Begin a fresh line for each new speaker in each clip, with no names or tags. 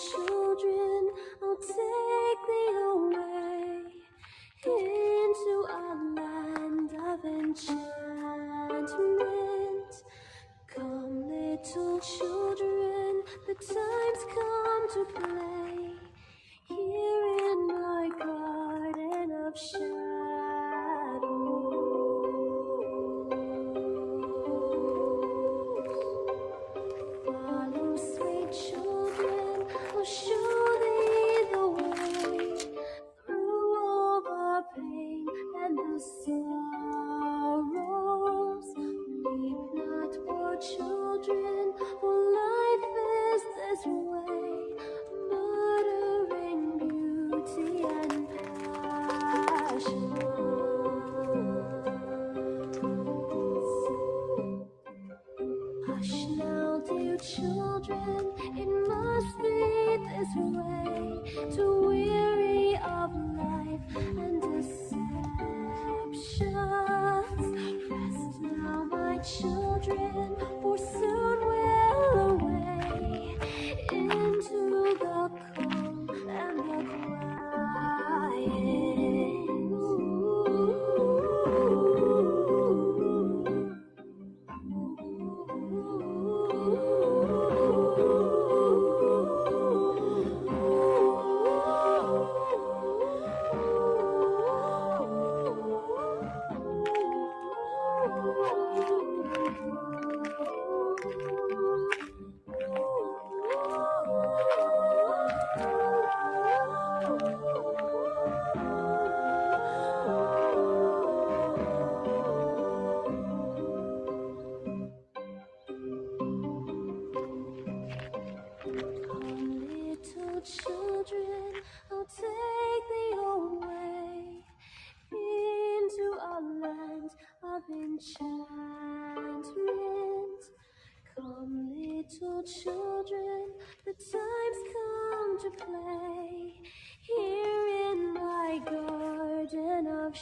children, I'll take thee away into a land of enchantment. Come, little children, the time's come to play here in my garden of shadows. Follow, sweet children, I'll show thee the way through all the pain and the sorrows. Weep not, poor children, for life is this way, murdering beauty and passion. Hush now, dear children, it must be this way, to weary of life and deceptions. Rest now, my children, for soon we'll away into the calm and the quiet. Children, I'll take thee away into a land of enchantment. Come, little children, the time's come to play here in my garden of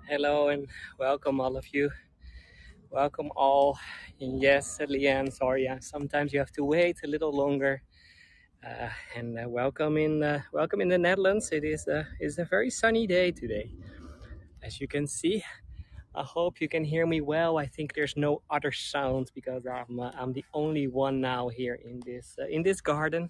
Hello and welcome all of you. Welcome all. And yes, Leanne, sorry, sometimes you have to wait a little longer. And welcome in the Netherlands. It is a very sunny day today, as you can see. I hope you can hear me well. I think there's no other sound because I'm the only one now here in this garden.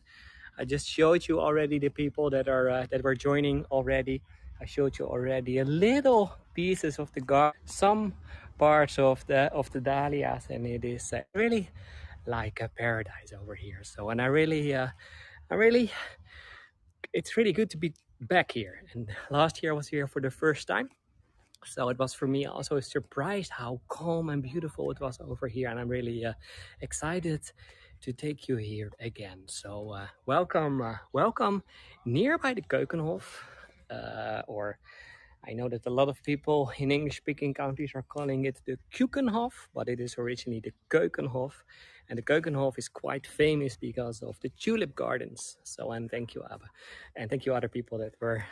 I just showed you already the people that were joining already. I showed you already a little pieces of the garden, some parts of the dahlias, and it is really like a paradise over here. So, and it's really good to be back here. And last year I was here for the first time. So it was for me also a surprise how calm and beautiful it was over here. And I'm really excited to take you here again. So welcome nearby the Keukenhof. Or I know that a lot of people in English-speaking countries are calling it the Keukenhof, but it is originally the Keukenhof. And the Keukenhof is quite famous because of the tulip gardens. So, and thank you, Abba. And thank you other people that were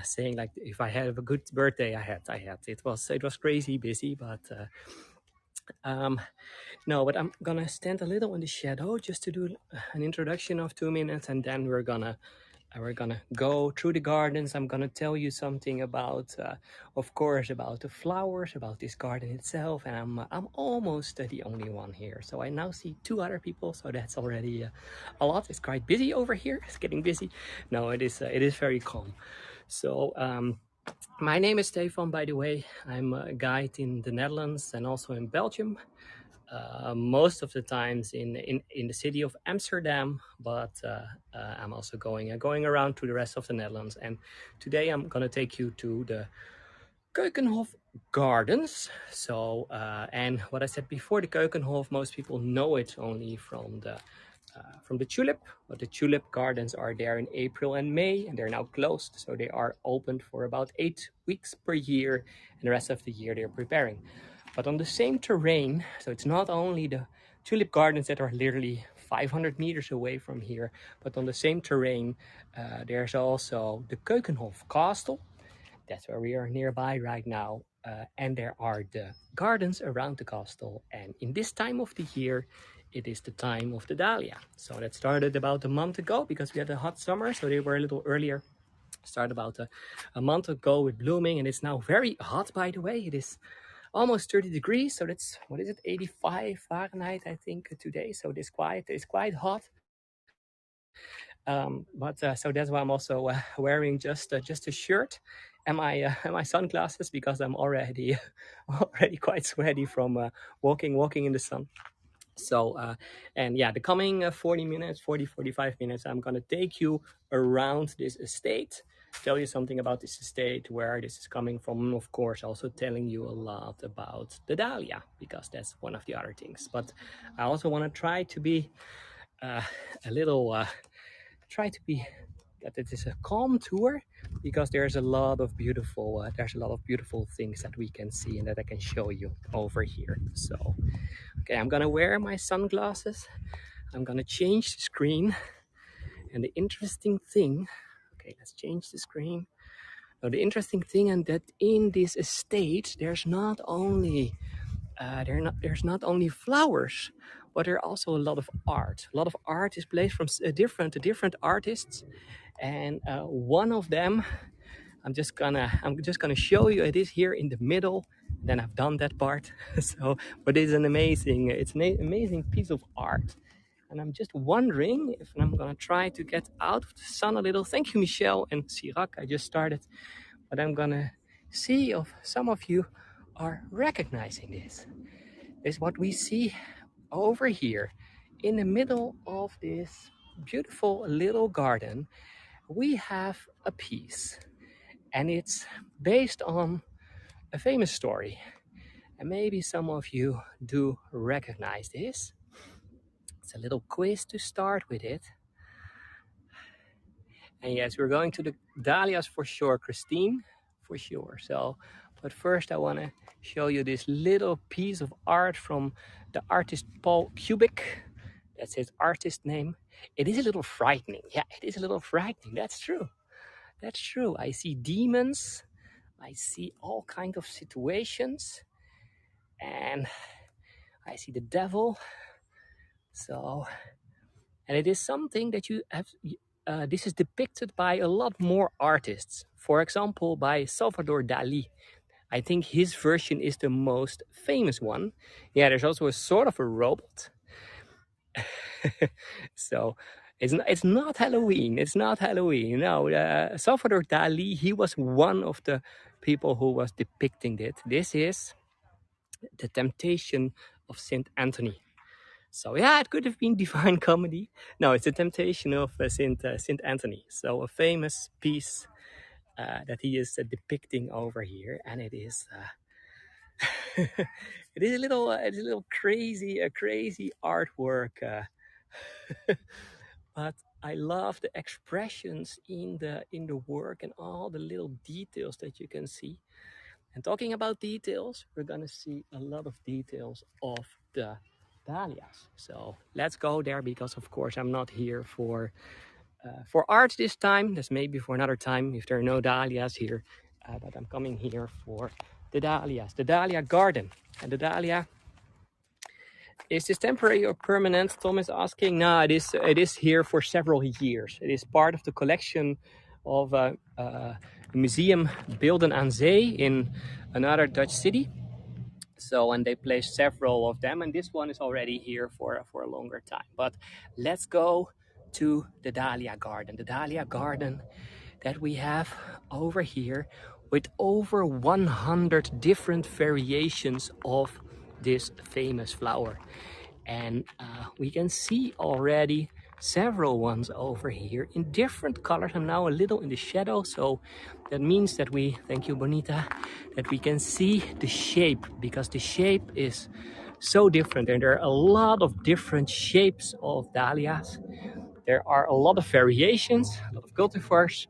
saying like if I had a good birthday. I had it was crazy busy, but no, but I'm gonna stand a little in the shadow just to do an introduction of 2 minutes, and then we're gonna go through the gardens. I'm gonna tell you something about of course about the flowers, about this garden itself, and I'm almost the only one here. So I now see 2 other people, so that's already a lot. It's quite busy over here. It's getting busy. No, it is very calm. So my name is Stefan, by the way. I'm a guide in the Netherlands and also in Belgium. Most of the times in the city of Amsterdam, but I'm also going around to the rest of the Netherlands. And today I'm gonna take you to the Keukenhof Gardens. So and what I said before, the Keukenhof, most people know it only from the from the tulip, but the tulip gardens are there in April and May, and they're now closed, so they are opened for about 8 weeks per year, and the rest of the year they're preparing. But on the same terrain, so it's not only the tulip gardens that are literally 500 meters away from here, but on the same terrain, there's also the Keukenhof Castle. That's where we are nearby right now. And there are the gardens around the castle. And in this time of the year, it is the time of the dahlia. So that started about a month ago because we had a hot summer, so they were a little earlier. Started about a month ago with blooming, and it's now very hot, by the way. It is almost 30 degrees, so that's, what is it, 85 Fahrenheit, I think, today. So it's quite hot. So that's why I'm also wearing just a shirt and my sunglasses, because I'm already quite sweaty from walking in the sun. So and yeah, the coming 45 minutes, I'm gonna take you around this estate, tell you something about this estate, where this is coming from, and of course also telling you a lot about the dahlia, because that's one of the other things. But I also want to try to be a little that it is a calm tour, because there's a lot of beautiful things that we can see and that I can show you over here. So okay, I'm gonna wear my sunglasses, I'm gonna change the screen, and the interesting thing, okay, let's change the screen. Now the interesting thing, and that in this estate there's not only flowers, but there are also a lot of art. A lot of art is placed from different artists, and one of them I'm just gonna show you. It is here in the middle. Then I've done that part. So, but it's an amazing piece of art. And I'm just wondering if I'm gonna try to get out of the sun a little. Thank you, Michelle and Sirac. I just started, but I'm gonna see if some of you are recognizing this. This is what we see over here in the middle of this beautiful little garden. We have a piece, and it's based on a famous story. And maybe some of you do recognize this. It's a little quiz to start with it. And yes, we're going to the Dahlias for sure, Christine, for sure. So, but first I want to show you this little piece of art from the artist Paul Kubik. That's his artist name. It is a little frightening. Yeah, it is a little frightening. That's true. That's true. I see demons. I see all kinds of situations. And I see the devil. So, and it is something that you have, this is depicted by a lot more artists. For example, by Salvador Dali. I think his version is the most famous one. Yeah, there's also a sort of a robot. So it's not Halloween. It's not Halloween. No, Salvador Dali, he was one of the people who was depicting it. This is the Temptation of Saint Anthony. So yeah, it could have been Divine Comedy. No, it's the Temptation of Saint Anthony. So a famous piece that he is depicting over here, and it is it is a little crazy artwork. But I love the expressions in the work and all the little details that you can see. And talking about details, we're gonna see a lot of details of the dahlias. So let's go there, because of course I'm not here for art this time. That's maybe for another time if there are no dahlias here. But I'm coming here for the dahlias, the dahlia garden. And the dahlia, is this temporary or permanent? Tom is asking. No, it is here for several years. It is part of the collection of a museum Beelden aan Zee in another Dutch city. So, and they placed several of them, and this one is already here for a longer time. But let's go to the Dahlia garden. The Dahlia garden that we have over here, with over 100 different variations of this famous flower. And we can see already several ones over here in different colors. I'm now a little in the shadow, so that means that we, thank you Bonita, that we can see the shape, because the shape is so different and there are a lot of different shapes of dahlias. There are a lot of variations, a lot of cultivars,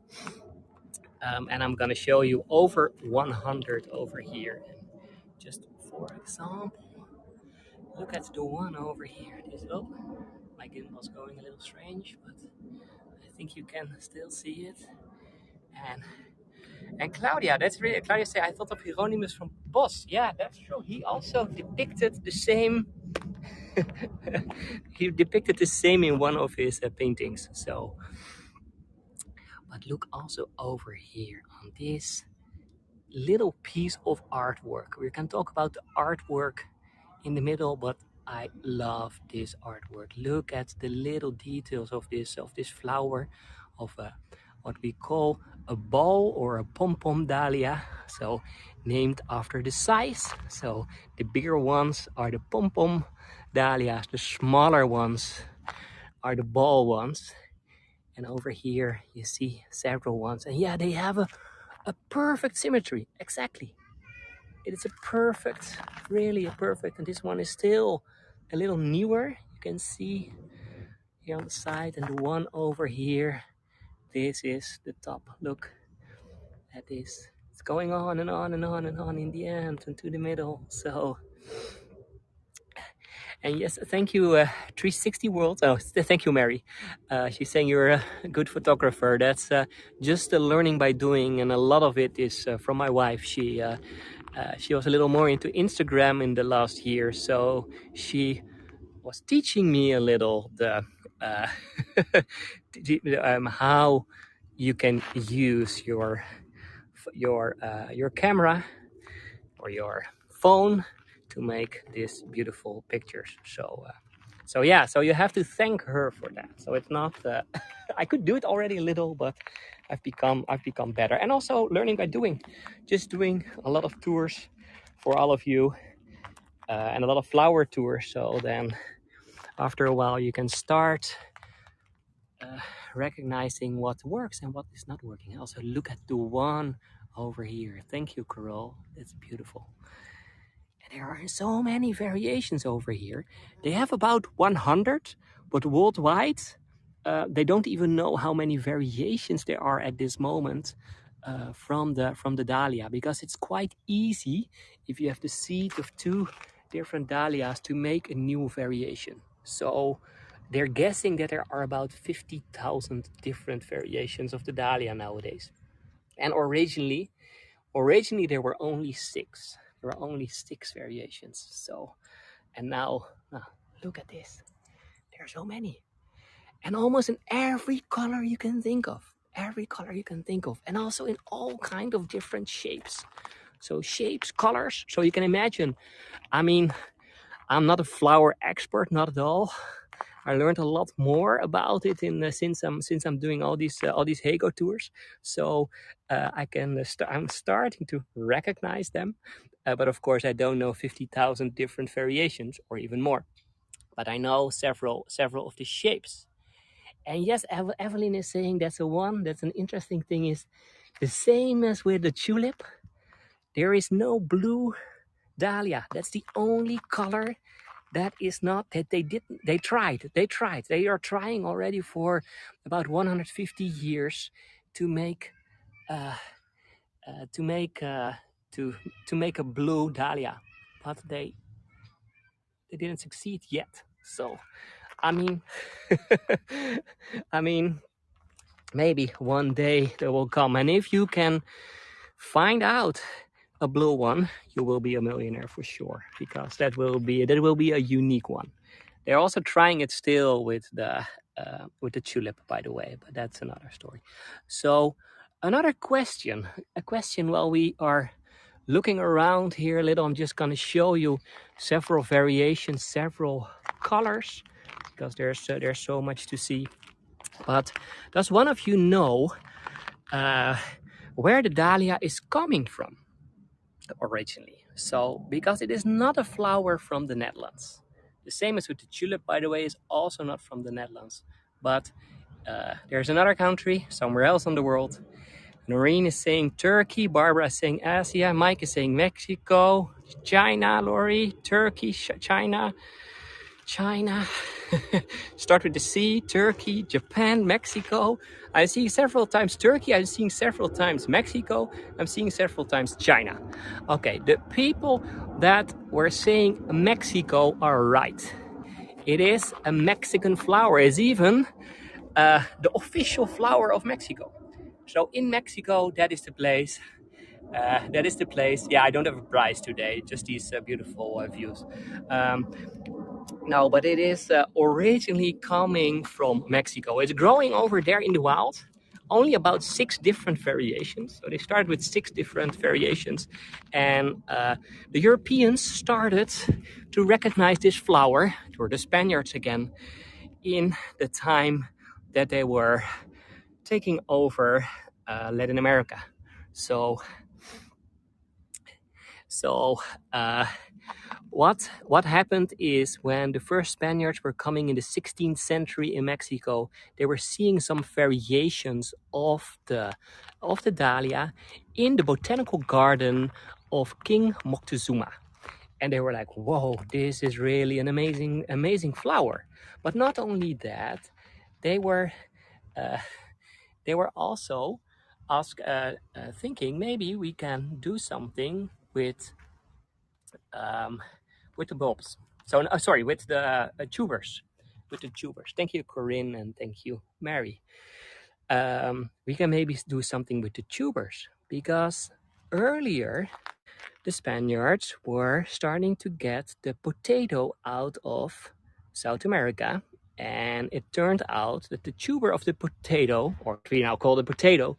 and I'm gonna show you over 100 over here. Just for example, look at the one over here. This, oh, my gimbal's going a little strange, but I think you can still see it. And Claudia, that's really, Claudia say, I thought of Hieronymus from Bos. Yeah, that's true. He also depicted the same, he depicted the same in one of his paintings. So, but look also over here on this little piece of artwork. We can talk about the artwork in the middle, but I love this artwork. Look at the little details of this flower, of what we call a ball or a pom-pom dahlia, so named after the size. So the bigger ones are the pom-pom dahlias, the smaller ones are the ball ones. And over here you see several ones, and yeah, they have a perfect symmetry. Exactly, it is a perfect, really a perfect, and this one is still a little newer. You can see here on the side, and the one over here, this is the top. Look at this. It's going on and on and on and on in the end and to the middle. So, and yes, thank you, 360 World. Oh, thank you, Mary. She's saying you're a good photographer. That's just learning by doing, and a lot of it is from my wife. She was a little more into Instagram in the last year, so she was teaching me a little uh, how you can use your camera or your phone to make these beautiful pictures. So yeah, so you have to thank her for that. So it's not I could do it already a little, but I've become better, and also learning by doing, just doing a lot of tours for all of you, and a lot of flower tours. So then after a while you can start recognizing what works and what is not working. Also look at the one over here. Thank you, Carol. It's beautiful. And there are so many variations over here. They have about 100, but worldwide they don't even know how many variations there are at this moment from the dahlia, because it's quite easy if you have the seed of two different dahlias to make a new variation. So they're guessing that there are about 50,000 different variations of the dahlia nowadays. And originally there were only 6. There were only 6 variations. So, and now, look at this. There are so many. And almost in every color you can think of. Every color you can think of. And also in all kind of different shapes. So shapes, colors. So you can imagine, I mean, I'm not a flower expert, not at all. I learned a lot more about it since I'm doing all these Hego tours. So I'm starting to recognize them, but of course I don't know 50,000 different variations or even more. But I know several of the shapes. And yes, Evelyn is saying that's an interesting thing, is the same as with the tulip. There is no blue dahlia. That's the only color that is not, that they tried. They are trying already for about 150 years to make to make a blue dahlia, but they didn't succeed yet. So I mean I mean, maybe one day they will come, and if you can find out a blue one, you will be a millionaire for sure, because that will be a unique one. They're also trying it still with the tulip, by the way, but that's another story. So another question, while we are looking around here a little, I'm just going to show you several variations, several colors, because there's so much to see. But does one of you know where the dahlia is coming from originally? So, because it is not a flower from the Netherlands. The same as with the tulip, by the way, is also not from the Netherlands, But there's another country somewhere else in the world. Noreen is saying Turkey, Barbara is saying Asia, Mike is saying Mexico, China, Lori, Turkey, China, China. Start with the C, Turkey, Japan, Mexico. I see several times Turkey, I'm seeing several times Mexico, I'm seeing several times China. Okay, the people that were saying Mexico are right. It is a Mexican flower. It's even the official flower of Mexico. So in Mexico, that is the place. That is the place. Yeah, I don't have a prize today, just these beautiful views. Um, no, but it is originally coming from Mexico. It's growing over there in the wild. Only about 6 different variations. So they started with 6 different variations. And the Europeans started to recognize this flower, or the Spaniards again, in the time that they were taking over Latin America. So uh, what happened is when the first Spaniards were coming in the 16th century in Mexico, they were seeing some variations of the dahlia in the botanical garden of King Moctezuma. And they were like, whoa, this is really an amazing flower. But not only that, they were also thinking maybe we can do something with the bulbs. So sorry, with the tubers, Thank you, Corinne, and thank you, Mary. We can maybe do something with the tubers because earlier the Spaniards were starting to get the potato out of South America. And it turned out that the tuber of the potato, or what we now call the potato,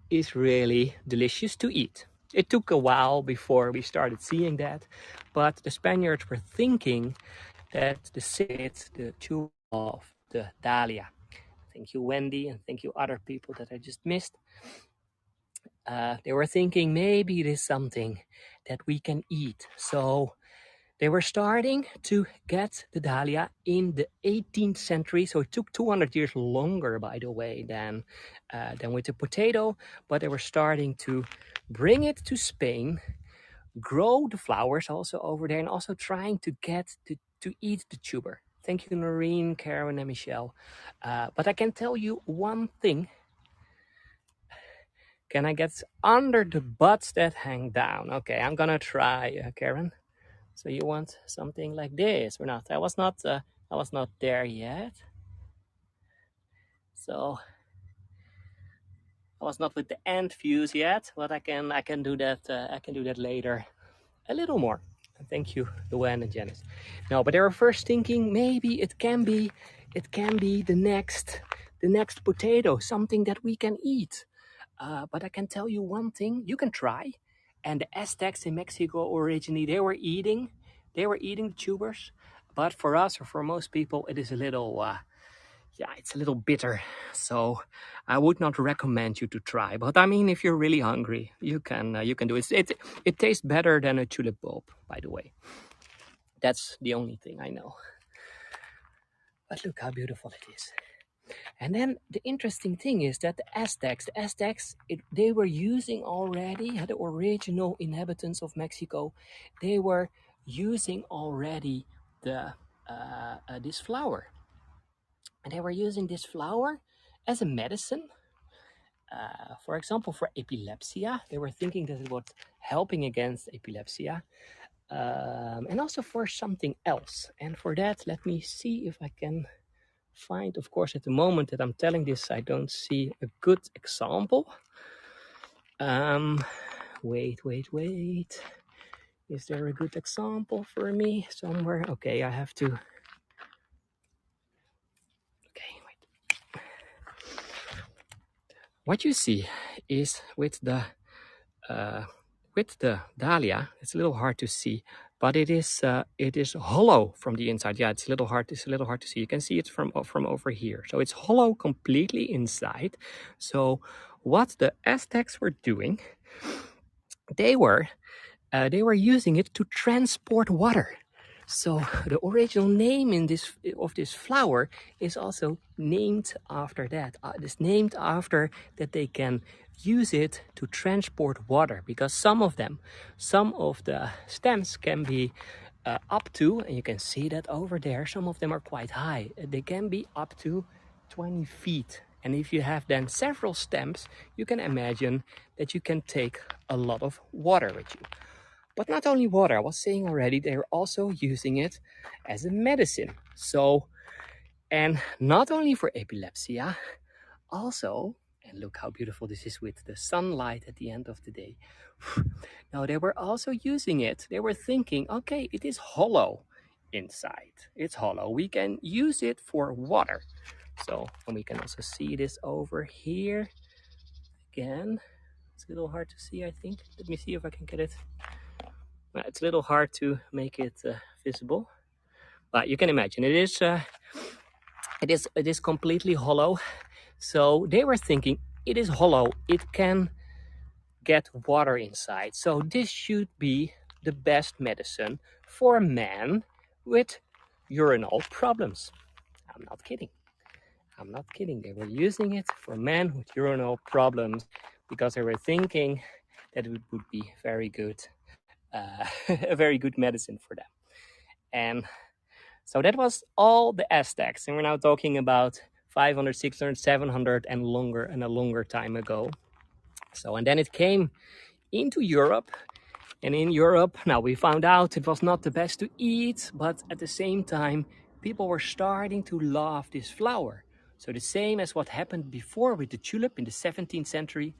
is really delicious to eat. It took a while before we started seeing that, but the Spaniards were thinking that the tuber of the dahlia. Thank you, Wendy, and thank you, other people that I just missed. They were thinking maybe it is something that we can eat. So they were starting to get the dahlia in the 18th century. So it took 200 years longer, by the way, than with the potato. But they were starting to bring it to Spain, grow the flowers also over there, and also trying to get to eat the tuber. Thank you, Noreen, Karen, and Michelle. But I can tell you one thing. Can I get under the buds that hang down? Okay, I'm gonna try, Karen. So you want something like this or not? I was not there yet. So I was not with the end views yet, but I can do that. I can do that later, a little more. And thank you, Luann and Janice. No, but they were first thinking maybe it can be the next potato, something that we can eat. But I can tell you one thing: you can try. And the Aztecs in Mexico originally they were eating the tubers, but for us or for most people it is a little it's a little bitter. So I would not recommend you to try. But I mean, if you're really hungry, you can do it. It tastes better than a tulip bulb, by the way. That's the only thing I know. But look how beautiful it is. And then the interesting thing is that the Aztecs, they were using already, the original inhabitants of Mexico, they were using already this flower. And they were using this flower as a medicine. For example, for epilepsy, they were thinking that it was helping against epilepsy. And also for something else. And for that, let me see if I can find, of course, at the moment that I'm telling this, I don't see a good example. Wait. Is there a good example for me somewhere? Okay, I have to. Okay, wait. What you see is with the dahlia, it's a little hard to see, but it is hollow from the inside. Yeah, it's a little hard to see. You can see it from over here. So it's hollow completely inside. So what the Aztecs were doing, they were using it to transport water. So the original name of this flower is also named after that. It's named after that they can use it to transport water, because some of the stems can be up to, and you can see that over there, some of them are quite high. They can be up to 20 feet. And if you have then several stems, you can imagine that you can take a lot of water with you. But not only water, I was saying already, they're also using it as a medicine. So, and not only for epilepsy, also, and look how beautiful this is with the sunlight at the end of the day. Now, they were also using it. They were thinking, okay, it is hollow inside. It's hollow. We can use it for water. So, and we can also see this over here again. It's a little hard to see, I think. Let me see if I can get it. It's a little hard to make it visible, but you can imagine it is completely hollow. So they were thinking, it is hollow, it can get water inside. So this should be the best medicine for a man with urinal problems. I'm not kidding. I'm not kidding. They were using it for men with urinal problems because they were thinking that it would be very good, a very good medicine for them. And so that was all the Aztecs. And we're now talking about 500, 600, 700 and longer, and a longer time ago. So, and then it came into Europe. And in Europe, now we found out it was not the best to eat, but at the same time, people were starting to love this flower. So the same as what happened before with the tulip in the 17th century,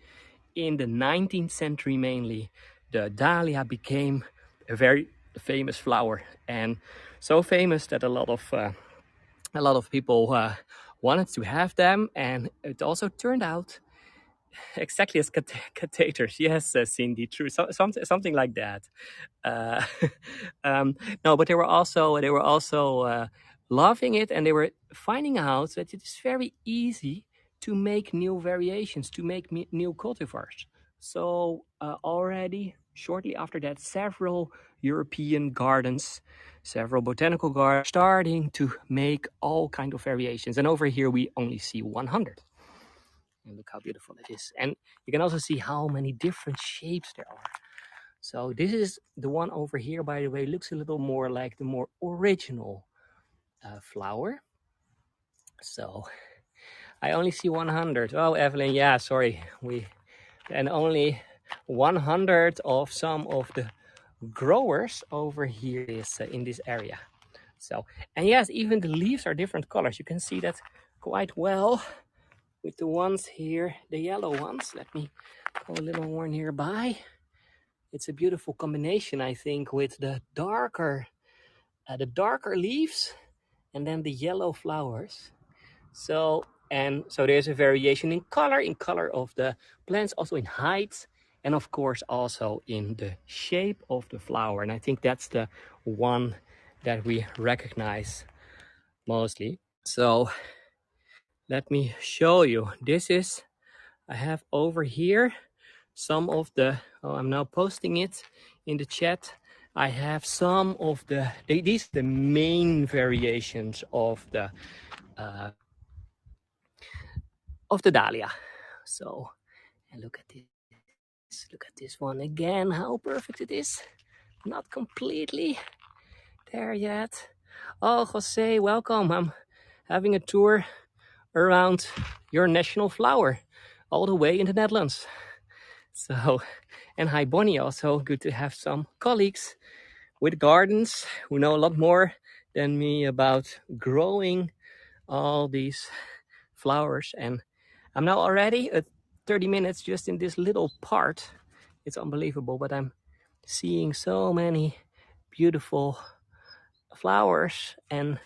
in the 19th century mainly, the dahlia became a very famous flower, and so famous that a lot of people wanted to have them. And it also turned out exactly as catheters. Yes, Cindy, true. Something like that. Uh, no, but they were also loving it, and they were finding out that it is very easy to make new variations, to make new cultivars. So already shortly after that, several European gardens, several botanical gardens, starting to make all kind of variations. And over here we only see 100. And look how beautiful it is. And you can also see how many different shapes there are. So this is the one over here, by the way, looks a little more like the more original flower. So I only see 100. Oh, Evelyn, yeah, sorry. And only 100 of some of the growers over here is in this area. So, and yes, even the leaves are different colors. You can see that quite well with the ones here, the yellow ones. Let me go a little more nearby. It's a beautiful combination, I think, with the darker leaves and then the yellow flowers. So there's a variation in color of the plants, also in height, and of course also in the shape of the flower. And I think that's the one that we recognize mostly. So let me show you. I have over here some of the, I'm now posting it in the chat. I have some of these are the main variations of the dahlia. So, and look at this one again, how perfect it is. Not completely there yet. Oh, Jose, welcome. I'm having a tour around your national flower all the way in the Netherlands. So, and hi Bonnie, also good to have some colleagues with gardens who know a lot more than me about growing all these flowers. And I'm now already at 30 minutes just in this little part. It's unbelievable, but I'm seeing so many beautiful flowers, and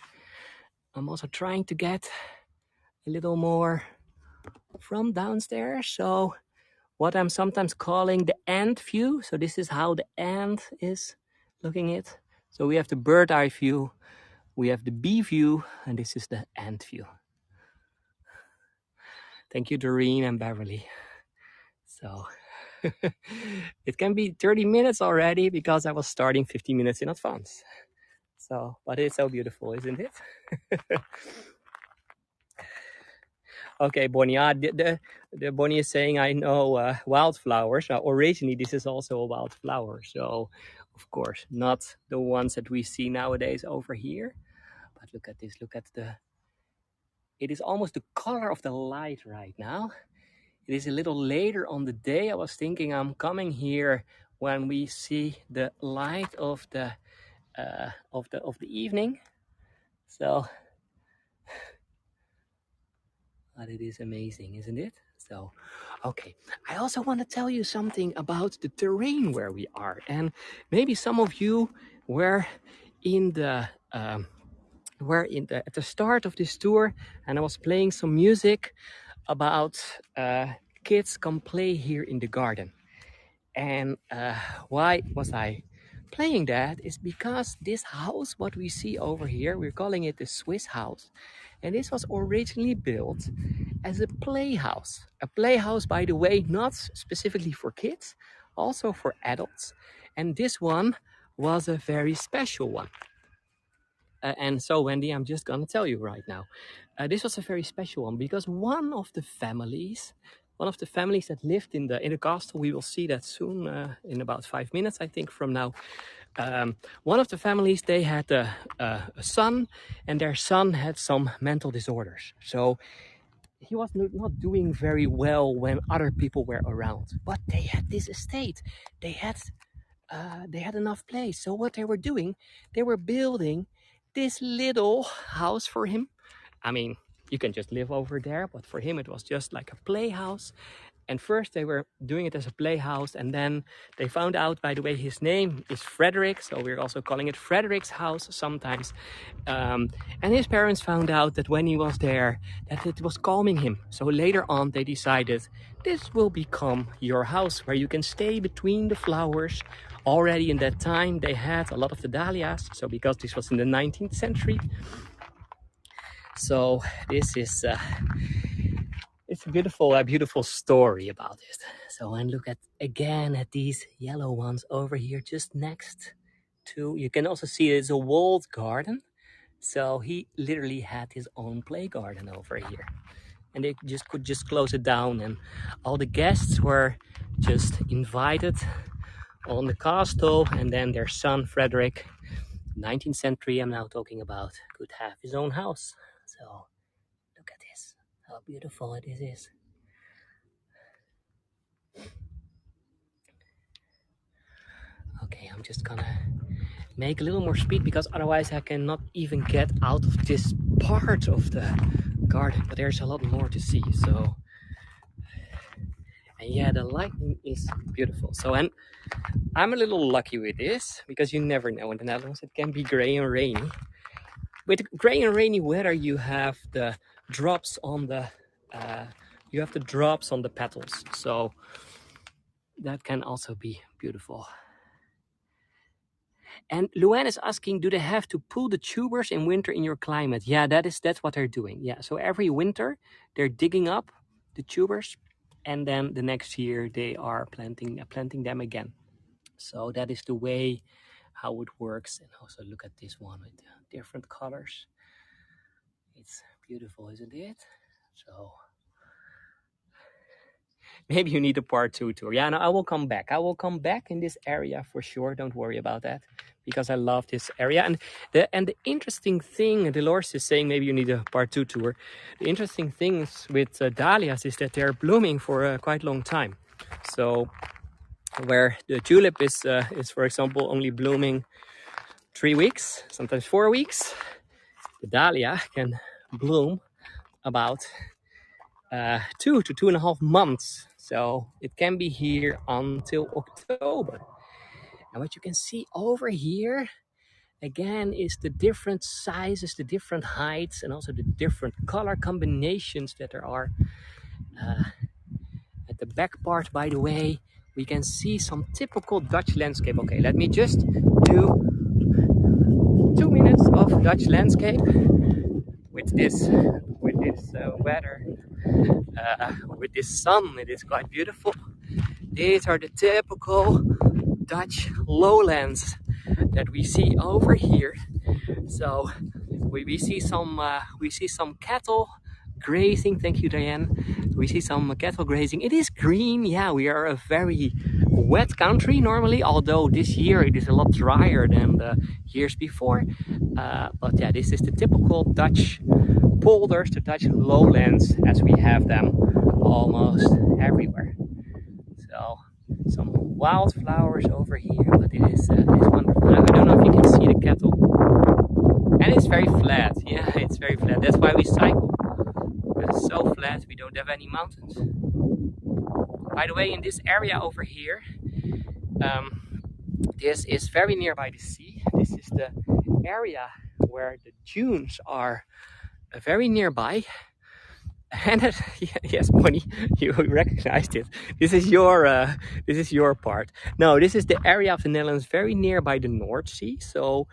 I'm also trying to get a little more from downstairs. So what I'm sometimes calling the ant view. So this is how the ant is looking at it. So we have the bird eye view, we have the bee view, and this is the ant view. Thank you, Doreen and Beverly. So it can be 30 minutes already because I was starting 15 minutes in advance. So, but it's so beautiful, isn't it? Okay, Bonnie. The Bonnie is saying, I know wildflowers. Now, originally, this is also a wildflower. So, of course, not the ones that we see nowadays over here. But look at this. Look at it is almost the color of the light right now. It is a little later on the day. I was thinking I'm coming here when we see the light of the evening. So, but it is amazing, isn't it? So, okay. I also want to tell you something about the terrain where we are, and maybe some of you were in the at the start of this tour, and I was playing some music about kids come play here in the garden. And why was I playing that is because this house, what we see over here, we're calling it the Swiss house. And this was originally built as a playhouse. A playhouse, by the way, not specifically for kids, also for adults. And this one was a very special one. And so, Wendy, I'm just going to tell you right now. This was a very special one because one of the families that lived in the castle, we will see that soon in about 5 minutes, I think, from now. One of the families, they had a son, and their son had some mental disorders. So he was not doing very well when other people were around. But they had this estate. They had enough place. So what they were doing, they were building this little house for him. I mean, you can just live over there, but for him it was just like a playhouse. And first they were doing it as a playhouse, and then they found out, by the way, his name is Frederick, so we're also calling it Frederick's house sometimes. And his parents found out that when he was there, that it was calming him. So later on they decided, this will become your house where you can stay between the flowers. Already in that time they had a lot of the dahlias, so because this was in the 19th century. So this is it's a beautiful story about it. So, and look again at these yellow ones over here, just next to, you can also see it's a walled garden. So he literally had his own play garden over here, and they could just close it down, and all the guests were just invited on the castle, and then their son Frederick, 19th century I'm now talking about, could have his own house. So look at this, how beautiful it is. Okay, I'm just gonna make a little more speed because otherwise I cannot even get out of this part of the garden, but there's a lot more to see. So, and yeah, the lighting is beautiful. So, and I'm a little lucky with this because you never know in the Netherlands, it can be gray and rainy. With gray and rainy weather, you have the drops on the petals, so that can also be beautiful. And Luann is asking, do they have to pull the tubers in winter in your climate? Yeah, that's what they're doing. Yeah, so every winter they're digging up the tubers, and then the next year they are planting them again. So that is the way how it works. And also look at this one with different colors. It's beautiful, isn't it? So maybe you need a part 2 tour. Yeah, no, I will come back. I will come back in this area for sure. Don't worry about that, because I love this area. And the interesting thing, Dolores is saying maybe you need a part 2 tour. The interesting things with dahlias is that they're blooming for a quite long time. So where the tulip is for example only blooming 3 weeks, sometimes 4 weeks, the dahlia can bloom about 2 to 2.5 months. So it can be here until October. And what you can see over here again is the different sizes, the different heights, and also the different color combinations that there are. At the back part, by the way, we can see some typical Dutch landscape. Okay, let me just do 2 minutes of Dutch landscape with this weather, with this sun. It is quite beautiful. These are the typical Dutch lowlands that we see over here. So we see some cattle grazing. Thank you, Diane. We see some cattle grazing. It is green. Yeah, we are a very wet country normally, although this year it is a lot drier than the years before. But yeah, this is the typical Dutch polders, the Dutch lowlands as we have them almost everywhere. So some wildflowers over here, but it is wonderful. I don't know if you can see the cattle. And it's very flat. Yeah, it's very flat. That's why we cycle. Because it's so flat, we don't have any mountains. By the way, in this area over here, this is very nearby the sea. This is the area where the dunes are very nearby. And yes, Bonnie, you recognized it. This is your part. No, this is the area of the Netherlands very nearby the North Sea. So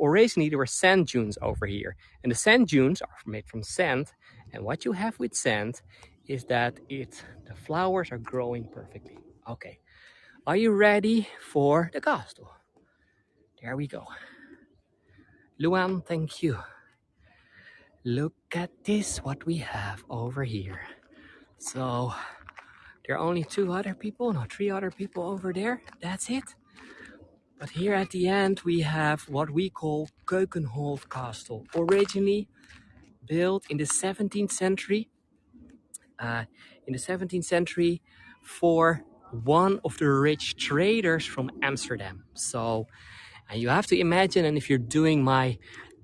originally there were sand dunes over here, and the sand dunes are made from sand. And what you have with sand is that the flowers are growing perfectly. Okay, are you ready for the castle? There we go. Luan, thank you. Look at this, what we have over here. So there are only three other people over there. That's it. But here at the end we have what we call Keukenhof Castle. Originally built in the 17th century. For one of the rich traders from Amsterdam. So you have to imagine, and if you're doing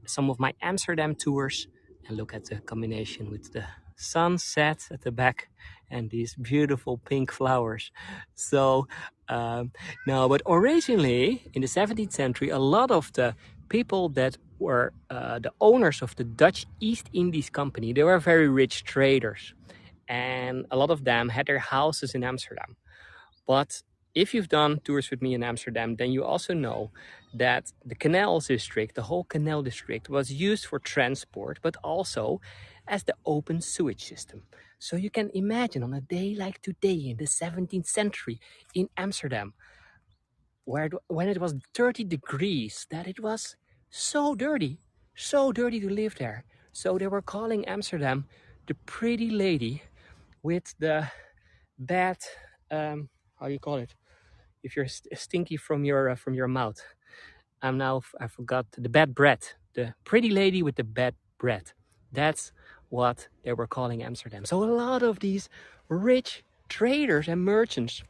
some of my Amsterdam tours, and look at the combination with the sunset at the back and these beautiful pink flowers. So no, but originally in the 17th century, a lot of the people that were the owners of the Dutch East Indies Company, they were very rich traders, and a lot of them had their houses in Amsterdam. But if you've done tours with me in Amsterdam, then you also know that the canal district, the whole canal district, was used for transport, but also as the open sewage system. So you can imagine on a day like today in the 17th century in Amsterdam, when it was 30 degrees, that it was so dirty to live there. So they were calling Amsterdam the pretty lady with the bad, how you call it? If you're stinky from your mouth. I forgot the bad breath. The pretty lady with the bad breath. That's what they were calling Amsterdam. So a lot of these rich traders and merchants,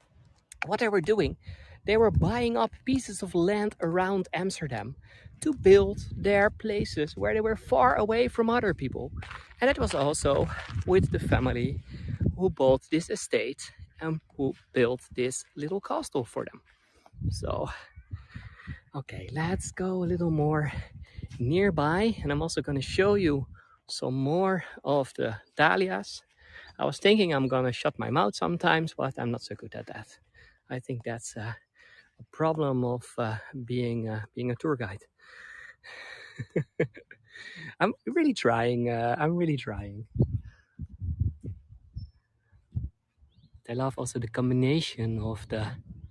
what they were doing, they were buying up pieces of land around Amsterdam to build their places where they were far away from other people. And it was also with the family who bought this estate and who built this little castle for them. So, okay, let's go a little more nearby, and I'm also going to show you some more of the dahlias. I was thinking I'm going to shut my mouth sometimes, but I'm not so good at that. I think that's a problem of being a tour guide. I'm really trying. I love also the combination of the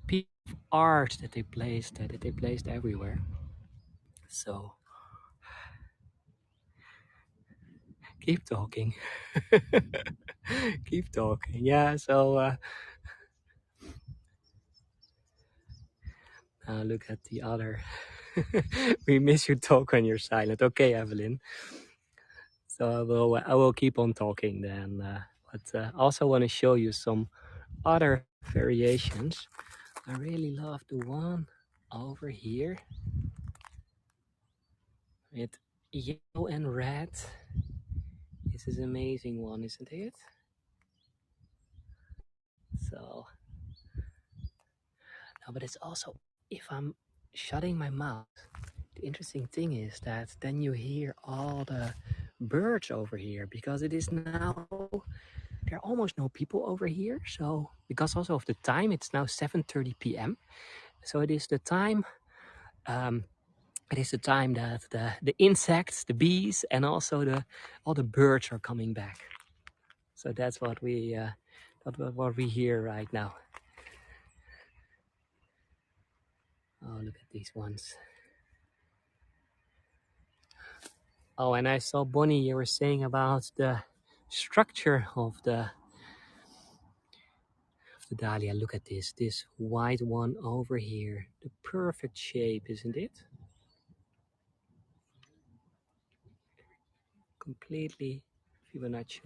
piece of art that they placed everywhere. So keep talking. Keep talking. Yeah. So look at the other. We miss your talk when you're silent. Okay, Evelyn. So I will keep on talking then. But I also want to show you some other variations. I really love the one over here with yellow and red. This is an amazing one, isn't it? So, no, but it's also, if I'm shutting my mouth, the interesting thing is that then you hear all the birds over here, because it is now, there are almost no people over here. So, because also of the time, it's now 7:30 p.m. So it is the time that the insects, the bees, and also all the birds are coming back. So that's what we hear right now. Oh, look at these ones. Oh, and I saw Bonnie, you were saying about the structure of the dahlia. Look at this white one over here. The perfect shape, isn't it? Completely Fibonacci.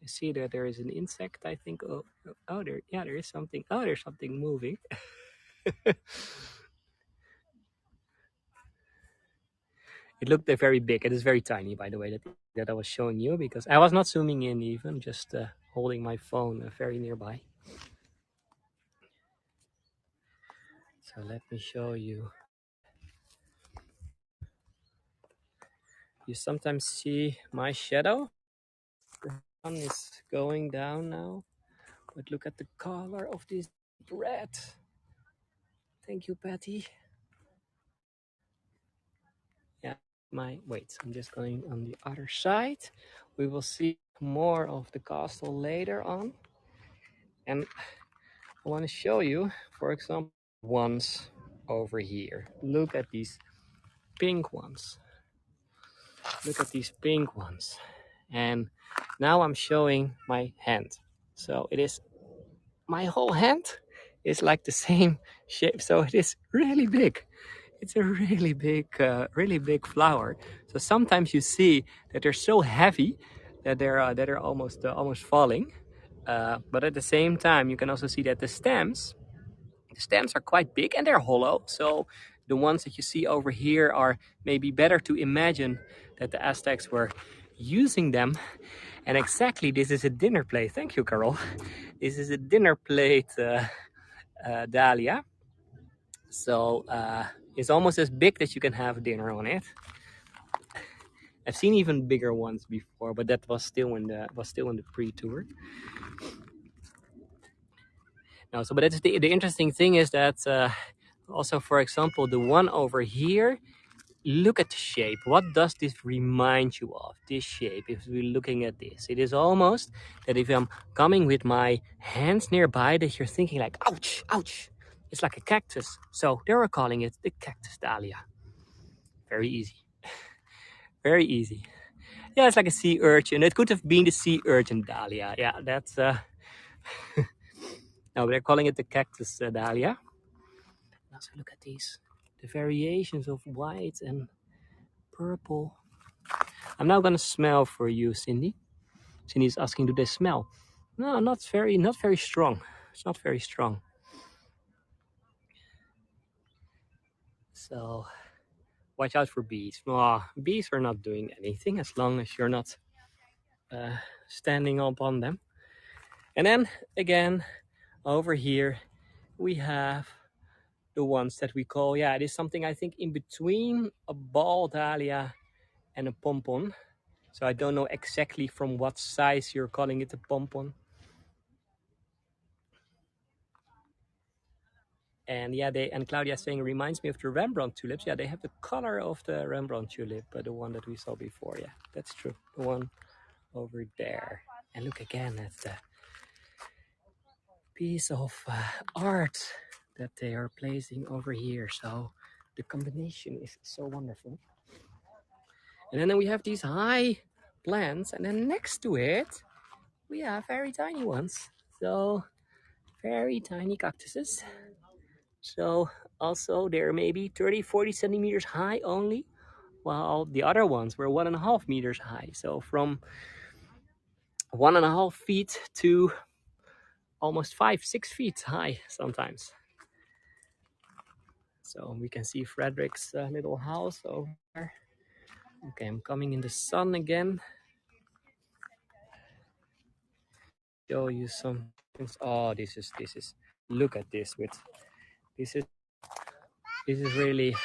I see that there is an insect, I think. Oh, there is something. Oh, there's something moving. It looked very big. It is very tiny, by the way, that I was showing you, because I was not zooming in even, just holding my phone very nearby. So let me show you. You sometimes see my shadow. The sun is going down now, but look at the color of this red. Thank you, Patty. Yeah, wait, I'm just going on the other side. We will see more of the castle later on. And I want to show you, for example, ones over here. Look at these pink ones. Look at these pink ones. And now I'm showing my hand. So it is, my whole hand is like the same shape. So it is really big. It's a really big flower. So sometimes you see that they're so heavy that they're almost falling. But at the same time, you can also see that the stems are quite big and they're hollow. So the ones that you see over here are maybe better to imagine that the Aztecs were using them. And exactly, this is a dinner plate. Thank you, Carol. This is a dinner plate dahlia. So it's almost as big that you can have dinner on it. I've seen even bigger ones before, but that was still in the pre-tour. No, so but that's the interesting thing is that also, for example, the one over here. Look at the shape. What does this remind you of? This shape, if we're looking at this, it is almost that if I'm coming with my hands nearby, that you're thinking like, ouch, ouch. It's like a cactus. So they were calling it the cactus dahlia. Very easy. Very easy. Yeah, it's like a sea urchin. It could have been the sea urchin dahlia. Yeah, that's no, they're calling it the cactus dahlia. Also look at these, the variations of white and purple. I'm now gonna smell for you, Cindy. Cindy's asking, do they smell? No, not very strong. It's not very strong. So watch out for bees. Oh, bees are not doing anything as long as you're not standing up on them. And then again, over here, we have the ones that we call, yeah, it is something I think in between a ball dahlia and a pompon. So I don't know exactly from what size you're calling it a pompon. And yeah, and Claudia saying it reminds me of the Rembrandt tulips. Yeah, they have the color of the Rembrandt tulip, but the one that we saw before. Yeah, that's true. The one over there. And look again at the piece of art that they are placing over here. So the combination is so wonderful. And then we have these high plants, and then next to it, we have very tiny ones. So very tiny cactuses. So also they're maybe 30, 40 centimeters high only, while the other ones were 1.5 meters high. So from 1.5 feet to almost 5, 6 feet high sometimes. So we can see Frederick's little house over there. Okay, I'm coming in the sun again. Show you some things. Oh, this is look at this this is really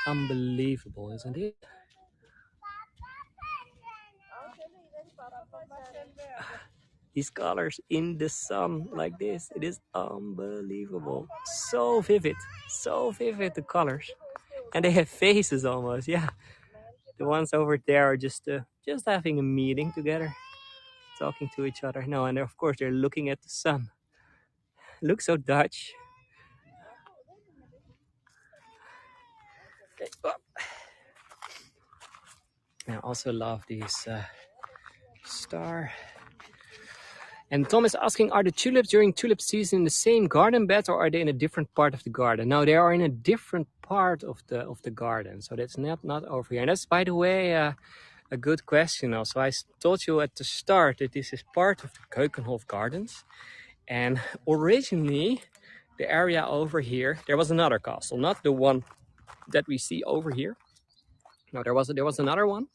unbelievable, isn't it? These colors in the sun like this, it is unbelievable. So vivid, the colors. And they have faces almost, yeah. The ones over there are just having a meeting together, talking to each other. No, and of course they're looking at the sun. Looks so Dutch. Okay. Oh. I also love these star. And Tom is asking, are the tulips during tulip season in the same garden bed, or are they in a different part of the garden? No, they are in a different part of the garden. So that's not over here. And that's, by the way, a good question also. I told you at the start that this is part of the Keukenhof gardens. And originally, the area over here, there was another castle, not the one that we see over here. No, there was another one,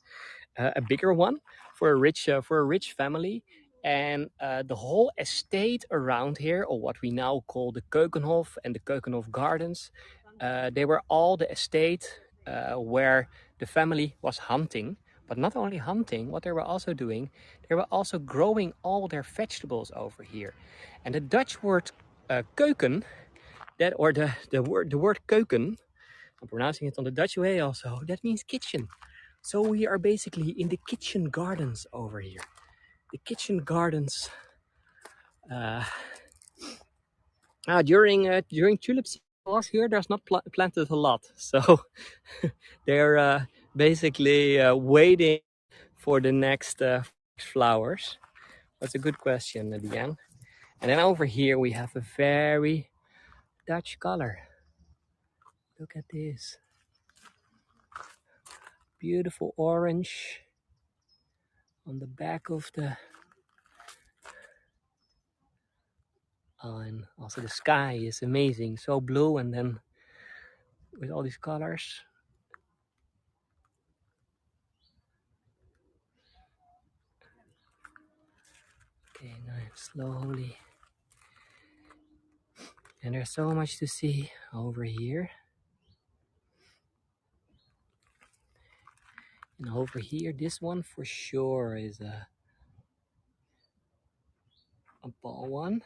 a bigger one for a rich family, and the whole estate around here, or what we now call the Keukenhof and the Keukenhof Gardens, they were all the estate where the family was hunting. But not only hunting, what they were also doing, they were also growing all their vegetables over here. And the Dutch word keuken, that, or the word keuken, I'm pronouncing it on the Dutch way also, that means kitchen. So we are basically in the kitchen gardens over here. The kitchen gardens during tulips was here. There's not planted a lot, so they're basically waiting for the next flowers. That's a good question at the end. And then over here we have a very Dutch color. Look at this. Beautiful orange on the back of the... Oh, and also the sky is amazing. So blue, and then with all these colors. Okay, now slowly. And there's so much to see over here. And over here, this one for sure is a ball one.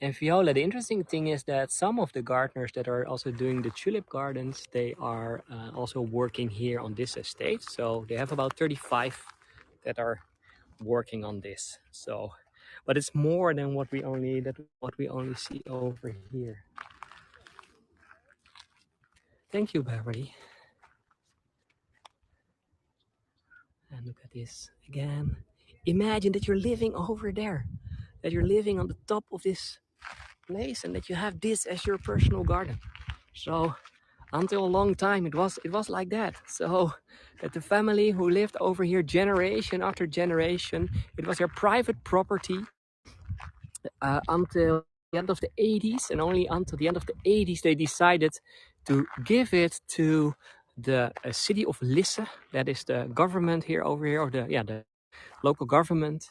And Viola, the interesting thing is that some of the gardeners that are also doing the tulip gardens, they are also working here on this estate. So they have about 35 that are working on this. So, but it's more than what we only see over here. Thank you, Beverly. And look at this again. Imagine that you're living over there, that you're living on the top of this place, and that you have this as your personal garden. So until a long time it was like that. So that the family who lived over here generation after generation, it was their private property until the end of the 80s, and only until the end of the 80s they decided to give it to the city of Lisse. That is the government here over here, or the local government.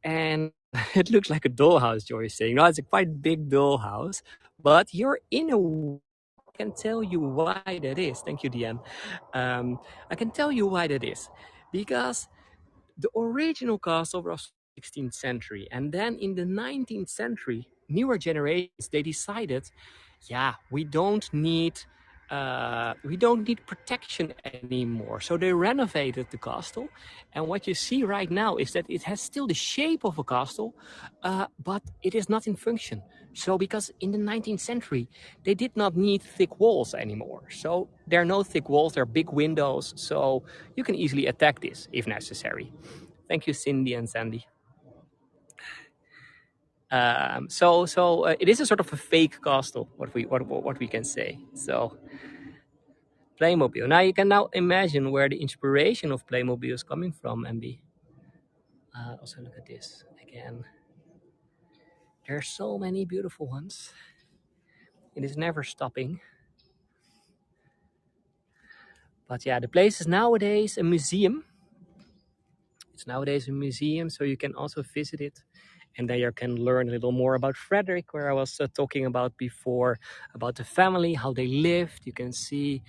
And it looks like a dollhouse, Joy is saying. No, it's a quite big dollhouse, but you're in a... I can tell you why that is. Thank you, Diane. I can tell you why that is. Because the original castle was 16th century, and then in the 19th century, newer generations, they decided, yeah, we don't need protection anymore. So they renovated the castle, and what you see right now is that it has still the shape of a castle, but it is not in function. So because in the 19th century, they did not need thick walls anymore. So there are no thick walls, there are big windows, so you can easily attack this if necessary. Thank you, Cindy and Sandy. So it is a sort of a fake castle, what we can say. So Playmobil. Now you can imagine where the inspiration of Playmobil is coming from, MB. Also look at this again. There are so many beautiful ones. It is never stopping. But yeah, the place is nowadays a museum. It's nowadays a museum, so you can also visit it. And there you can learn a little more about Frederick, where I was talking about before, about the family, how they lived. You can see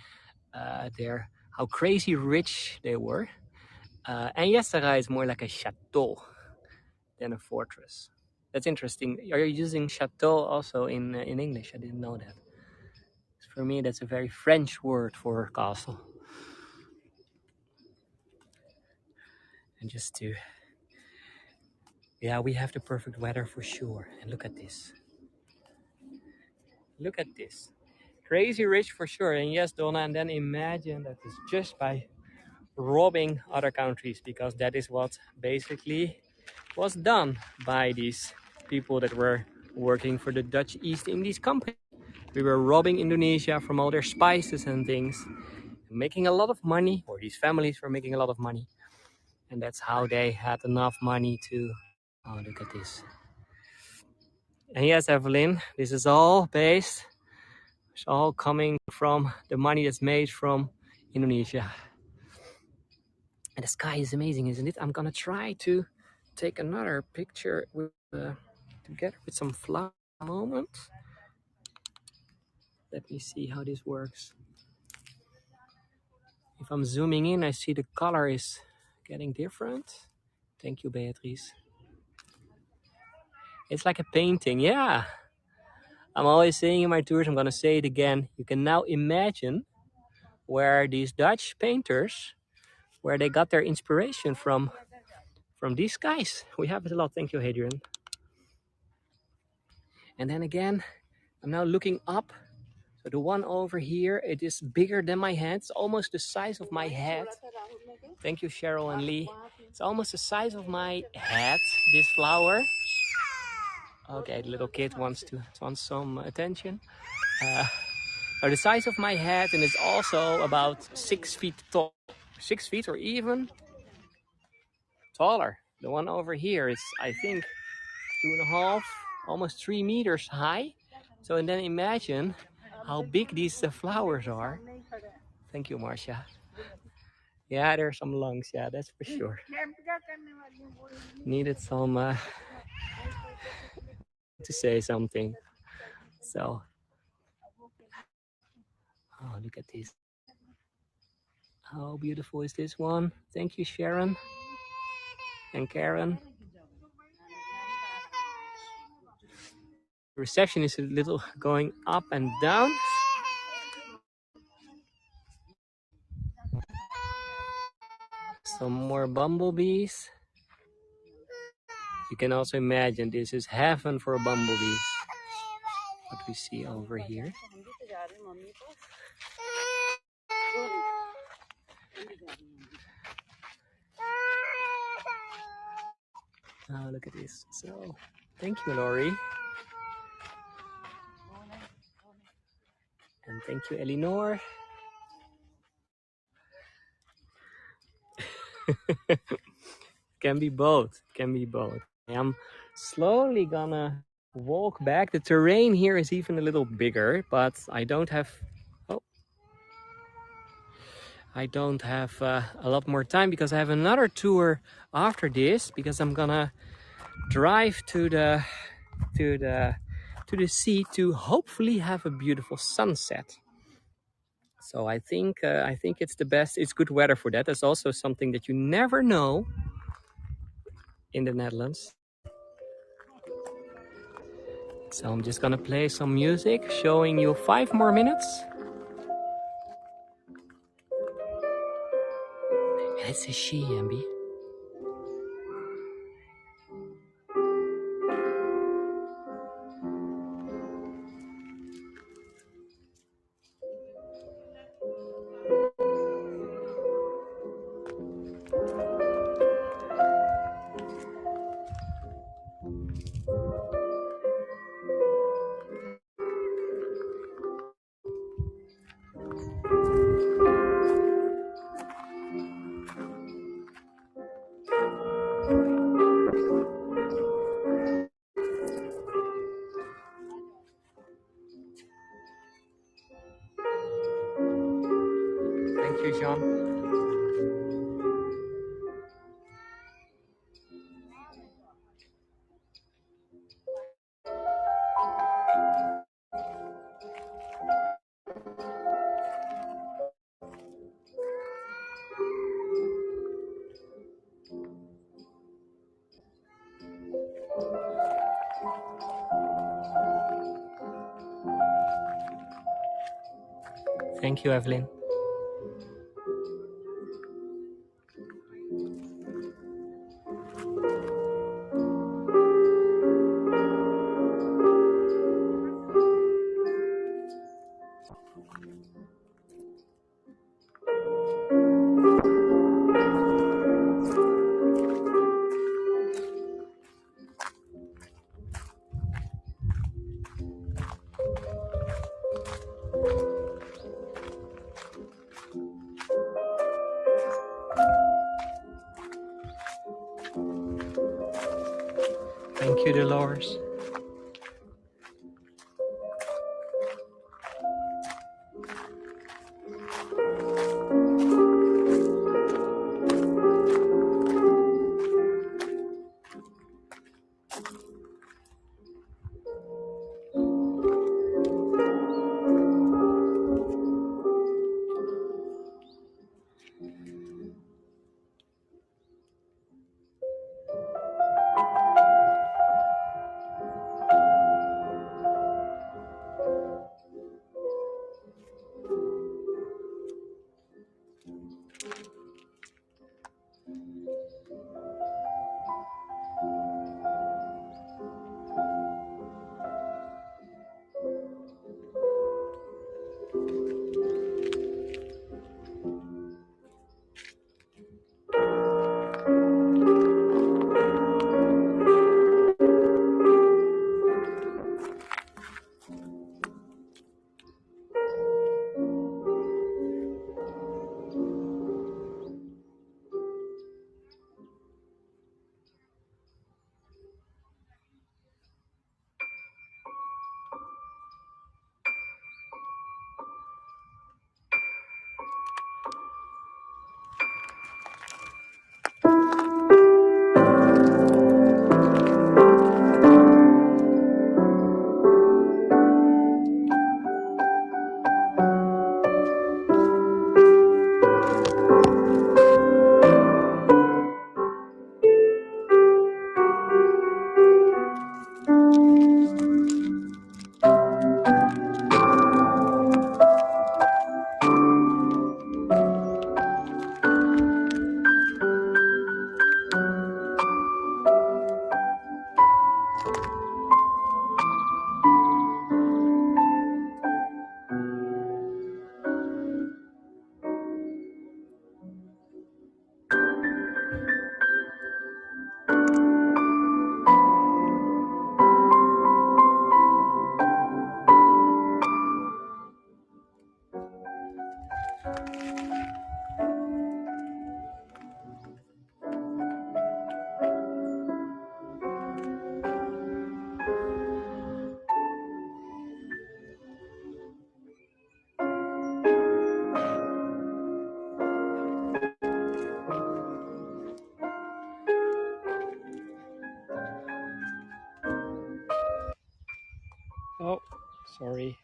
how crazy rich they were. And Yesera is more like a chateau than a fortress. That's interesting. Are you using chateau also in English? I didn't know that. For me, that's a very French word for castle. And just to... Yeah, we have the perfect weather for sure. And look at this. Look at this. crazy rich for sure. And yes, Donna, and then imagine that it's just by robbing other countries, because that is what basically was done by these people that were working for the Dutch East Indies Company. We were robbing Indonesia from all their spices and things, making a lot of money, or these families were making a lot of money. And that's how they had enough money to, oh, look at this. And yes, Evelyn, this is all based, it's all coming from the money that's made from Indonesia. And the sky is amazing, isn't it? I'm gonna try to take another picture with together with some flower moments. Let me see how this works. If I'm zooming in, I see the color is getting different. Thank you, Beatrice. It's like a painting, yeah. I'm always saying in my tours, I'm gonna say it again. You can now imagine where these Dutch painters, where they got their inspiration from these guys. We have it a lot. Thank you, Hadrian. And then again, I'm now looking up. So the one over here, it is bigger than my head. It's almost the size of my head. Thank you, Cheryl and Lee. It's almost the size of my head, this flower. Okay, the little kid wants some attention. Or the size of my head, and it's also about 6 feet tall. 6 feet or even taller. The one over here is, I think, 2.5, almost 3 meters high. So, and then imagine how big these flowers are. Thank you, Marcia. Yeah, there's some lungs. Yeah, that's for sure. Needed some to say something. So, oh, look at this. How beautiful is this one? Thank you, Sharon and Karen. The reception is a little going up and down. Some more bumblebees. You can also imagine this is heaven for bumblebees. What we see over here. Oh, look at this. So, thank you, Laurie. And thank you, Elinor. Can be both. Can be both. I'm slowly gonna walk back. The terrain here is even a little bigger, but I don't have a lot more time because I have another tour after this, because I'm gonna drive to the sea to hopefully have a beautiful sunset. So I think it's the best. It's good weather for that. That's also something that you never know in the Netherlands. So I'm just gonna play some music, showing you 5 more minutes. And it's a she, Ambi. Thank you, Jean. Thank you, Evelyn. Thank you, Dolores. Oh, sorry.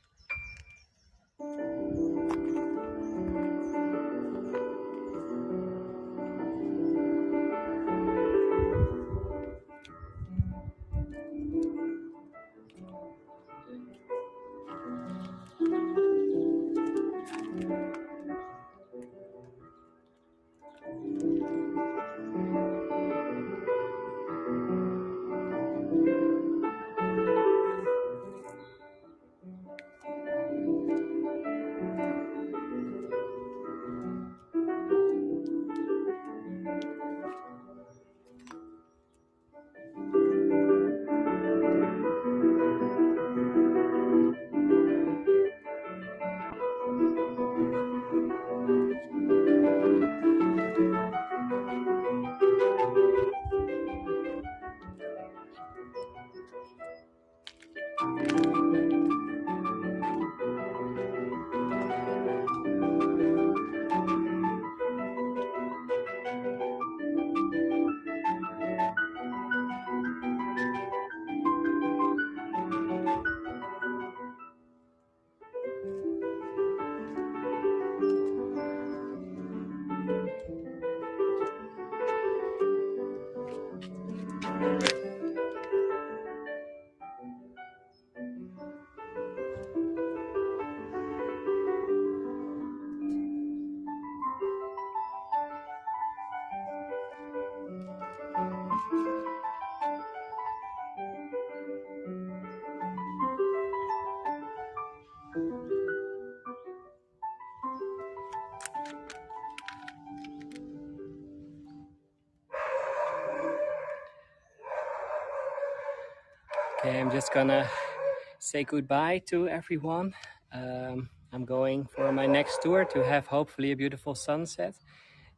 Okay, I'm just gonna say goodbye to everyone. I'm going for my next tour to have hopefully a beautiful sunset.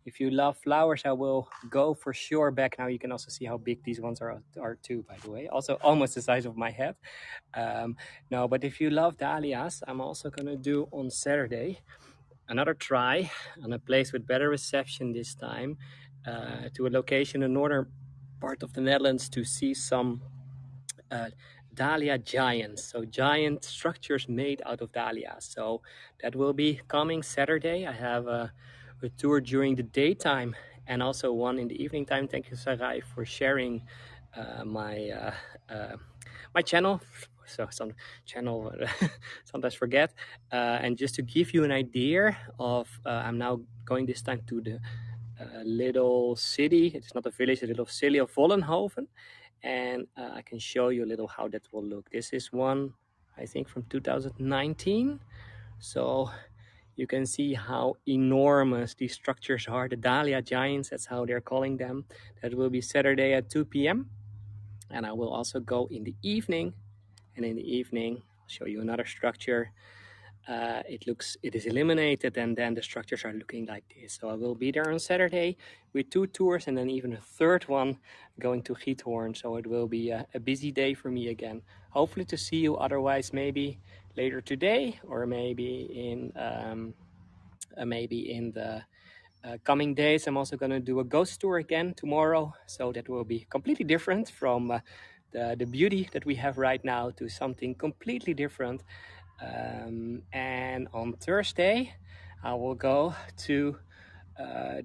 If you love flowers, I will go for sure back. Now you can also see how big these ones are too, by the way. Also almost the size of my head. No, but if you love dahlias, I'm also gonna do on Saturday another try on a place with better reception this time, to a location in the northern part of the Netherlands to see some Dahlia giants, so giant structures made out of dahlias. So that will be coming Saturday. I have a tour during the daytime and also one in the evening time. Thank you, Sarai, for sharing my channel. So some channel sometimes forget. And just to give you an idea of, I'm now going this time to the little city. It's not a village, a little city of Vollenhoven. And I can show you a little how that will look. This is one, I think, from 2019. So you can see how enormous these structures are. The Dahlia giants, that's how they're calling them. That will be Saturday at 2 p.m. And I will also go in the evening. And in the evening, I'll show you another structure. It is illuminated, and then the structures are looking like this. So I will be there on Saturday with 2 tours and then even a third one going to Giethoorn. So it will be a busy day for me again. Hopefully to see you otherwise maybe later today, or maybe in the coming days. I'm also going to do a ghost tour again tomorrow. So that will be completely different from the beauty that we have right now to something completely different. And on Thursday, I will go to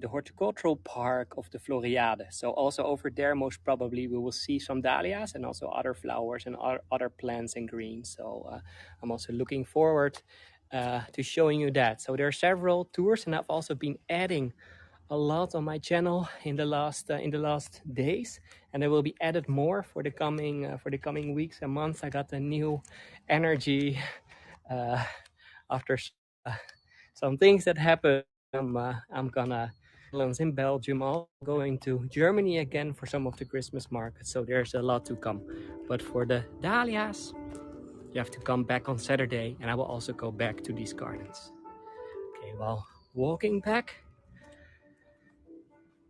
the horticultural park of the Floriade. So also over there, most probably we will see some dahlias and also other flowers and other plants and greens. So I'm also looking forward to showing you that. So there are several tours, and I've also been adding a lot on my channel in the last days, and there will be added more for the coming weeks and months. I got a new energy after some things that happened. I'm gonna in Belgium, also going to Germany again for some of the Christmas markets. So there's a lot to come. But for the dahlias, you have to come back on Saturday, and I will also go back to these gardens. Okay, well, walking back,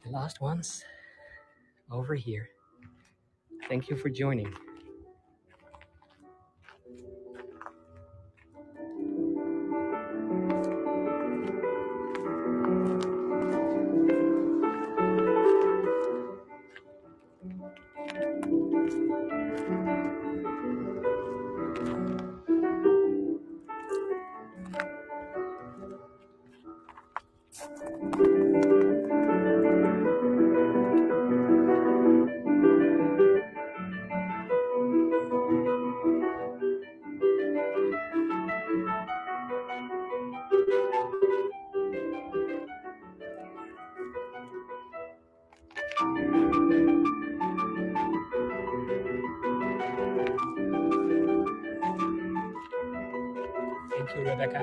the last ones over here. Thank you for joining. Thank you, Rebecca.